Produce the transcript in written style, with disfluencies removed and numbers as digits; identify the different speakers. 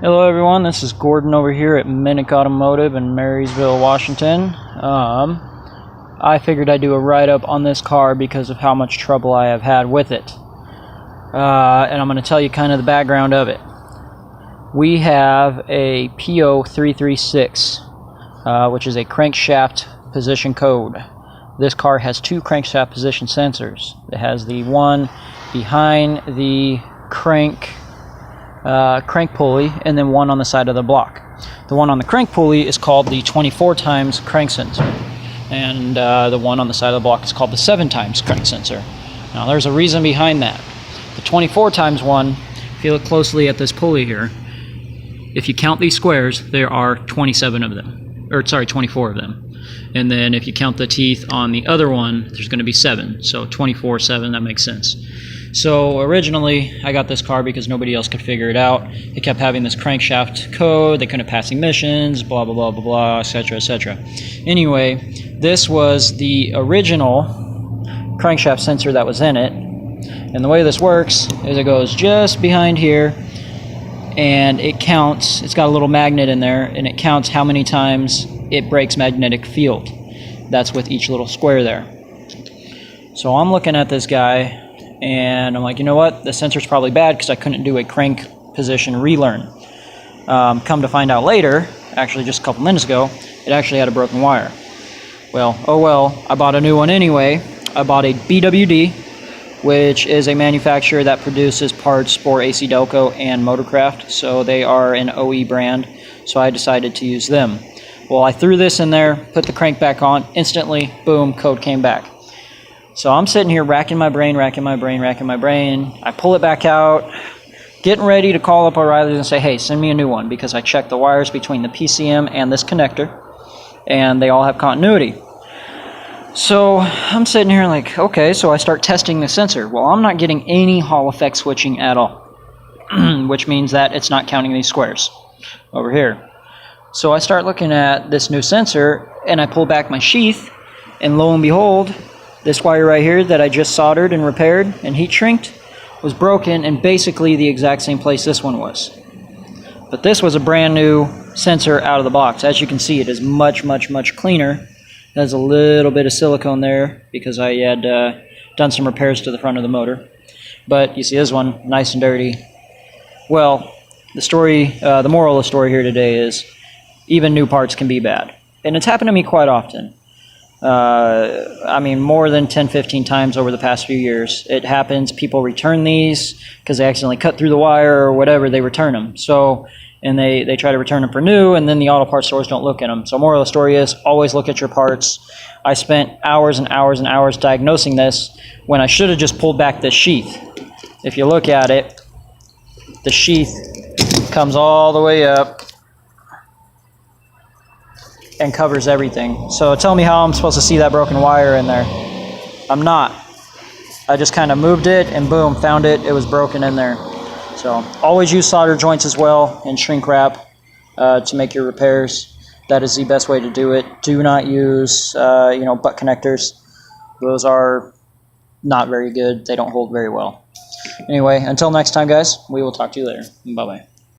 Speaker 1: Hello everyone, this is Gordon over here at Minnick Automotive in Marysville, Washington. I figured I'd do a write-up on this car because of how much trouble I have had with it. And I'm going to tell you kind of the background of it. We have a po336, which is a crankshaft position code. This car has two crankshaft position sensors. It has the one behind the crank pulley, and then one on the side of the block. The one on the crank pulley is called the 24 times crank sensor, and the one on the side of the block is called the 7 times crank sensor. Now there's a reason behind that. The 24 times one, if you look closely at this pulley here, if you count these squares, there are 27 of them, or sorry, 24 of them. And then if you count the teeth on the other one, there's going to be 7. So 24, 7, that makes sense. So originally, I got this car because nobody else could figure it out. They kept having this crankshaft code, they couldn't pass emissions, blah, blah, blah, blah, blah, etc., etc. Anyway, this was the original crankshaft sensor that was in it. And the way this works is it goes just behind here, and it counts. It's got a little magnet in there, and it counts how many times it breaks magnetic field. That's with each little square there. So I'm looking at this guy, and I'm like, you know what? The sensor's probably bad because I couldn't do a crank position relearn. Come to find out later, actually just a couple minutes ago, it actually had a broken wire. Well, oh well, I bought a new one anyway. I bought a BWD, which is a manufacturer that produces parts for AC Delco and Motorcraft, so they are an OE brand, so I decided to use them. Well, I threw this in there, put the crank back on, instantly, boom, code came back. So I'm sitting here racking my brain. I pull it back out, getting ready to call up O'Reilly's and say, hey, send me a new one, because I checked the wires between the PCM and this connector, and they all have continuity. So I'm sitting here like, okay, so I start testing the sensor. Well, I'm not getting any Hall effect switching at all, which means that it's not counting these squares over here. So I start looking at this new sensor, and I pull back my sheath, and lo and behold, this wire right here that I just soldered and repaired and heat shrinked was broken in basically the exact same place this one was. But this was a brand new sensor out of the box. As you can see, it is much, much, much cleaner. It has a little bit of silicone there because I had done some repairs to the front of the motor. But you see this one, nice and dirty. Well, the moral of the story here today is even new parts can be bad. And it's happened to me quite often. I mean, more than 10-15 times over the past few years. It happens. People return these because they accidentally cut through the wire or whatever. They return them. So, and they try to return them for new, and then the auto parts stores don't look at them. So moral of the story is always look at your parts. I spent hours and hours and hours diagnosing this when I should have just pulled back this sheath. If you look at it, the sheath comes all the way up and covers everything. So tell me how I'm supposed to see that broken wire in there. I'm not. I just kind of moved it and boom, found it. It was broken in there. So always use solder joints as well and shrink wrap to make your repairs. That is the best way to do it. Do not use butt connectors. Those are not very good. They don't hold very well. Anyway, until next time, guys, we will talk to you later. Bye-bye.